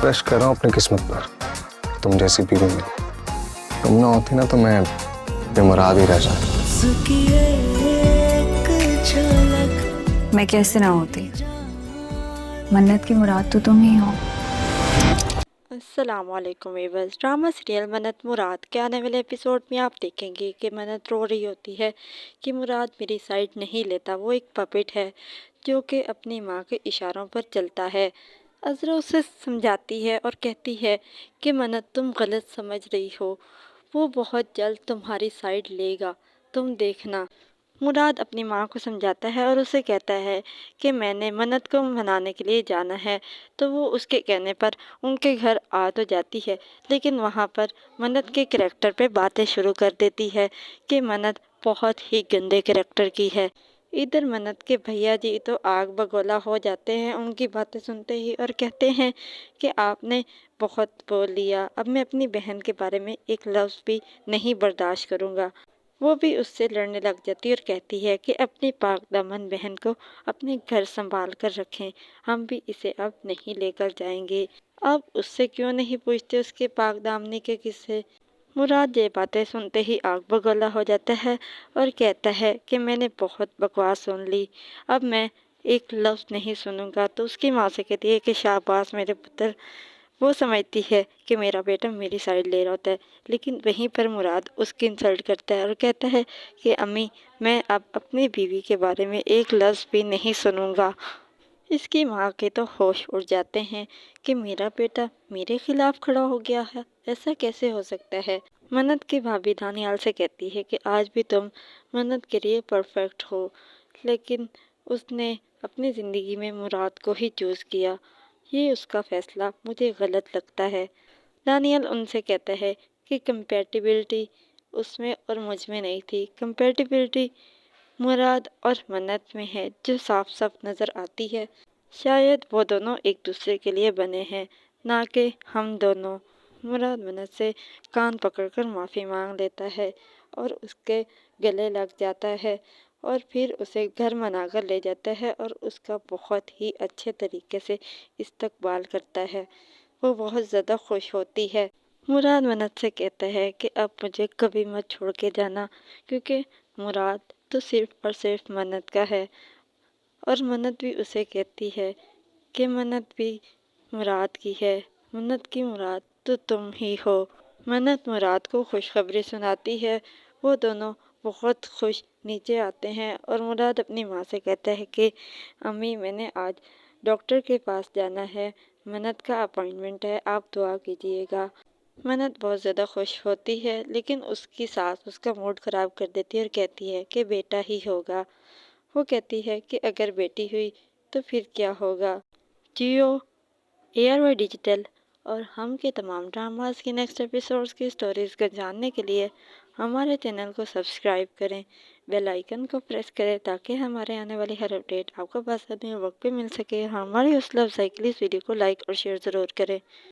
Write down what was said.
Wish कर रहा हूँ अपनी किस्मत पर, तुम जैसी बीवी मिली। तुम ना होती ना तो मैं बेमुराद ही रह जाता। मैं कैसे ना होती, मन्नत की मुराद तो तुम ही हो। अस्सलामुअलैकुम व्यूअर्स। ड्रामा सीरियल मन्नत मुराद के आने वाले एपिसोड में आप देखेंगे कि मन्नत रो रही होती है कि मुराद मेरी साइड नहीं लेता, वो एक पपेट है जो कि अपनी माँ के इशारों पर चलता है। अज़रा उसे समझाती है और कहती है कि मन्नत तुम गलत समझ रही हो, वो बहुत जल्द तुम्हारी साइड लेगा, तुम देखना। मुराद अपनी माँ को समझाता है और उसे कहता है कि मैंने मन्नत को मनाने के लिए जाना है, तो वो उसके कहने पर उनके घर आ तो जाती है, लेकिन वहाँ पर मन्नत के करैक्टर पे बातें शुरू कर देती है कि मन्नत बहुत ही गंदे करैक्टर की है। इधर मन्नत के भैया जी तो आग बगोला हो जाते हैं उनकी बातें सुनते ही और कहते हैं कि आपने बहुत बोल लिया, अब मैं अपनी बहन के बारे में एक लफ्ज़ भी नहीं बर्दाश्त करूँगा। वो भी उससे लड़ने लग जाती है और कहती है कि अपनी पाक दामन बहन को अपने घर संभाल कर रखें, हम भी इसे अब नहीं लेकर जाएंगे। अब उससे क्यों नहीं पूछते उसके पाक दामनी के किस्से। मुराद ये बातें सुनते ही आग बगोला हो जाता है और कहता है कि मैंने बहुत बकवास सुन ली, अब मैं एक लफ्ज़ नहीं सुनूंगा। तो उसकी माँ से कहती है कि शाबाश मेरे पुत्र। वो समझती है कि मेरा बेटा मेरी साइड ले रहा होता है, लेकिन वहीं पर मुराद उसकी इंसल्ट करता है और कहता है कि अम्मी मैं अब अपनी बीवी के बारे में एक लफ्ज़ भी नहीं सुनूंगा। इसकी माँ के तो होश उड़ जाते हैं कि मेरा बेटा मेरे खिलाफ खड़ा हो गया है, ऐसा कैसे हो सकता है। मन्नत की भाभी दानियाल से कहती है कि आज भी तुम मन्नत के लिए परफेक्ट हो, लेकिन उसने अपनी ज़िंदगी में मुराद को ही चूज़ किया, ये उसका फ़ैसला मुझे गलत लगता है। दानियल उनसे कहता है कि कंपैटिबिलिटी उसमें और मुझ में नहीं थी, कंपैटिबिलिटी मुराद और मन्नत में है जो साफ साफ नज़र आती है। शायद वो दोनों एक दूसरे के लिए बने हैं, ना कि हम दोनों। मुराद मन्नत से कान पकड़कर माफ़ी मांग लेता है और उसके गले लग जाता है और फिर उसे घर मनाकर ले जाता है और उसका बहुत ही अच्छे तरीके से इस्तकबाल करता है। वो बहुत ज़्यादा खुश होती है। मुराद मन्नत से कहता है कि अब मुझे कभी मत छोड़ के जाना, क्योंकि मुराद तो सिर्फ और सिर्फ मन्नत का है। और मन्नत भी उसे कहती है कि मन्नत भी मुराद की है, मन्नत की मुराद तो तुम ही हो। मन्नत मुराद को खुशखबरी सुनाती है, वो दोनों बहुत खुश नीचे आते हैं और मुराद अपनी माँ से कहता है कि अम्मी मैंने आज डॉक्टर के पास जाना है, मन्नत का अपॉइंटमेंट है, आप दुआ कीजिएगा। मन्नत बहुत ज़्यादा खुश होती है, लेकिन उसकी सास उसका मूड ख़राब कर देती है और कहती है कि बेटा ही होगा। वो कहती है कि अगर बेटी हुई तो फिर क्या होगा। जियो एयरवाई डिजिटल और हम के तमाम ड्रामास की नेक्स्ट एपिसोड्स की स्टोरीज़ को जानने के लिए हमारे चैनल को सब्सक्राइब करें, बेल आइकन को प्रेस करें ताकि हमारे आने वाली हर अपडेट आपको बस वक्त पे मिल सके। हमारी हौसला अफजाई के लिए इस वीडियो को लाइक और शेयर ज़रूर करें।